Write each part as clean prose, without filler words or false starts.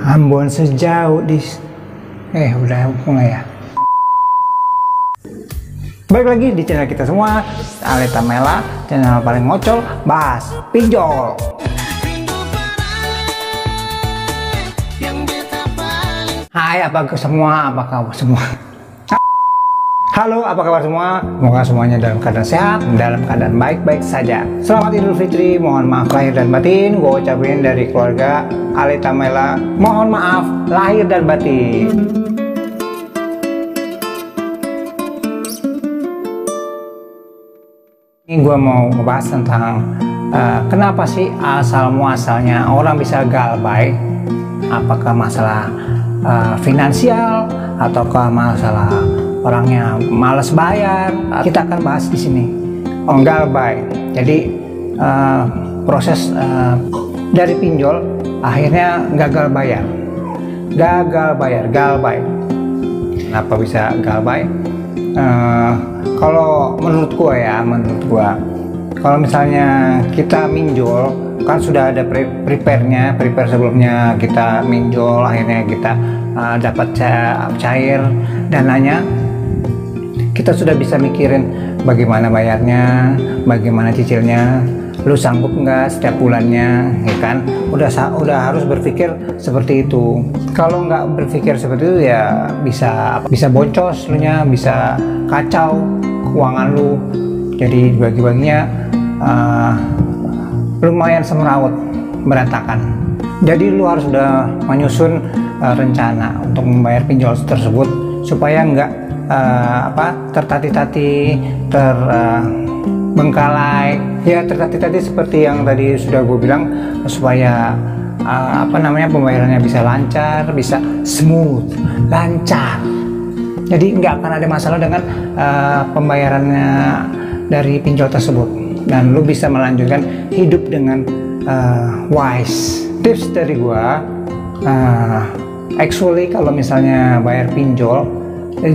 Ambon sejauh di udah mulai ya. Balik lagi di channel kita semua, Aleta Mela, channel paling ngocol bahas pinjol. Hai, apa kabar semua? Halo, apa kabar semua? Semoga semuanya dalam keadaan sehat, dalam keadaan baik-baik saja. Selamat Idul Fitri, mohon maaf lahir dan batin. Gue ucapin dari keluarga Aleta Mela, mohon maaf lahir dan batin. Ini gue mau ngebahas tentang kenapa sih asal muasalnya orang bisa galbay. Apakah masalah finansial ataukah masalah orangnya malas bayar? Kita akan bahas di sini. Galbay. Jadi proses dari pinjol akhirnya gagal bayar. Galbay. Kenapa bisa galbay? Kalau menurut gua, kalau misalnya kita minjol kan sudah ada prepare sebelumnya kita minjol, akhirnya kita dapat cair dananya, kita sudah bisa mikirin bagaimana bayarnya, bagaimana cicilnya, lu sanggup nggak setiap bulannya, ya kan? Udah harus berpikir seperti itu. Kalau nggak berpikir seperti itu ya bisa boncos lu nya, bisa kacau keuangan lu, jadi bagi-baginya lumayan semrawut, berantakan. Jadi lu harus udah menyusun rencana untuk membayar pinjol tersebut supaya nggak tertati-tati, terbengkalai, ya tertati-tati seperti yang tadi sudah gue bilang, supaya pembayarannya bisa lancar, bisa smooth, lancar. Jadi nggak akan ada masalah dengan pembayarannya dari pinjol tersebut, dan lu bisa melanjutkan hidup dengan wise. Tips dari gua, actually kalau misalnya bayar pinjol,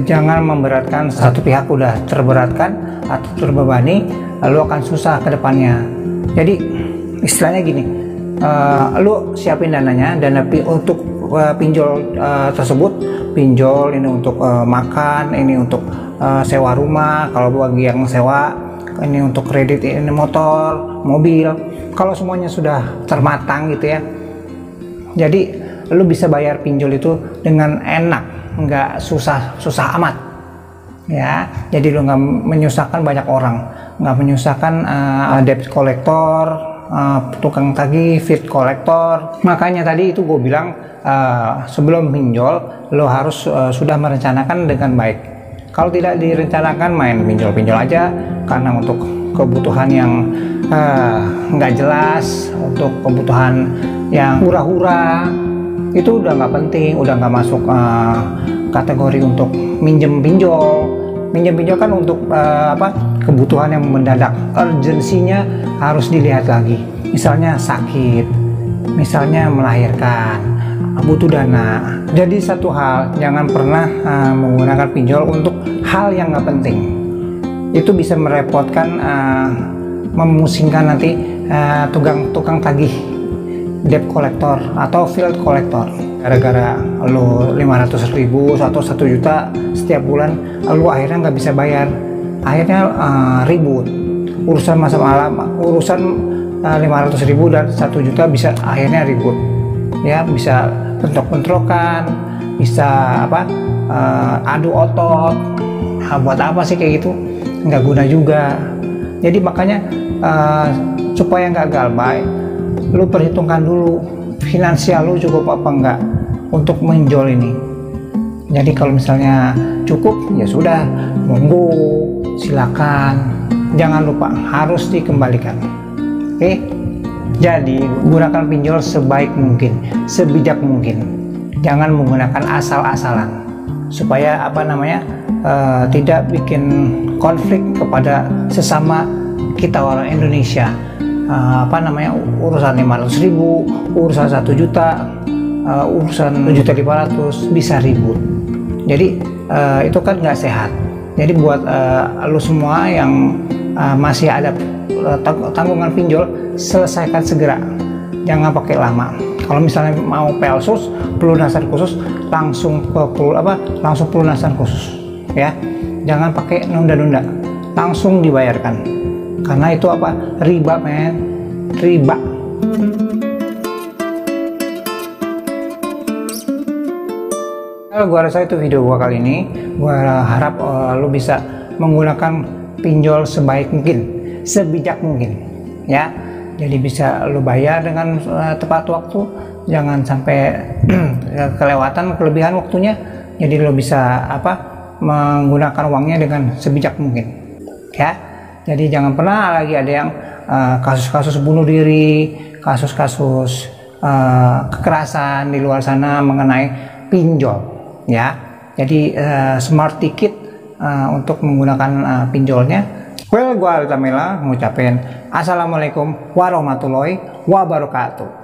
jangan memberatkan satu pihak. Udah terberatkan atau terbebani, lu akan susah ke depannya. Jadi istilahnya gini, lu siapin dananya, dana untuk pinjol tersebut. Pinjol ini untuk makan, ini untuk sewa rumah, kalau bagi yang sewa, ini untuk kredit, ini motor, mobil. Kalau semuanya sudah termatang gitu ya, jadi lu bisa bayar pinjol itu dengan enak, nggak susah amat ya. Jadi lu nggak menyusahkan banyak orang, nggak menyusahkan debt collector, tukang tagih, fit kolektor. Makanya tadi itu gue bilang, sebelum pinjol lo harus sudah merencanakan dengan baik. Kalau tidak direncanakan, main pinjol aja karena untuk kebutuhan yang nggak jelas, untuk kebutuhan yang hura-hura, itu udah nggak penting, udah nggak masuk kategori untuk minjem pinjol kan untuk kebutuhan yang mendadak. Urgensinya harus dilihat lagi, misalnya sakit, misalnya melahirkan, butuh dana. Jadi satu hal, jangan pernah menggunakan pinjol untuk hal yang nggak penting. Itu bisa merepotkan, memusingkan nanti tukang tagih, debt collector atau field collector. Gara-gara lo 500.000 atau 1 juta setiap bulan, lo akhirnya nggak bisa bayar, akhirnya ribut. Urusan 500.000 dan 1 juta bisa akhirnya ribut ya, bisa bentrok-bentrokan, bisa adu otot. Buat apa sih kayak gitu, nggak guna juga. Jadi makanya supaya nggak galbay, lu perhitungkan dulu finansial lu cukup apa enggak untuk menjol ini. Jadi kalau misalnya cukup, ya sudah, monggo, silakan. Jangan lupa harus dikembalikan. Oke? Jadi gunakan pinjol sebaik mungkin, sebijak mungkin. Jangan menggunakan asal-asalan, supaya tidak bikin konflik kepada sesama kita orang Indonesia. Urusan 500.000, urusan 1 juta, urusan 1.500.000 bisa ribut. Jadi itu kan nggak sehat. Jadi buat lu semua yang masih ada tanggungan pinjol, selesaikan segera, jangan pakai lama. Kalau misalnya mau pelsus, pelunasan khusus, langsung langsung pelunasan khusus ya. Jangan pakai nunda-nunda, langsung dibayarkan. Karena itu apa? Riba, men. Riba. Kalau gua rasa itu video gua kali ini. Gua harap lu bisa menggunakan pinjol sebaik mungkin, sebijak mungkin ya. Jadi bisa lu bayar dengan tepat waktu, jangan sampai kelewatan, kelebihan waktunya. Jadi lu bisa menggunakan uangnya dengan sebijak mungkin ya. Jadi jangan pernah lagi ada yang kasus-kasus bunuh diri, kasus-kasus kekerasan di luar sana mengenai pinjol ya. Jadi smart ticket untuk menggunakan pinjolnya. Well, gua Altamela ngucapin assalamualaikum warahmatullahi wabarakatuh.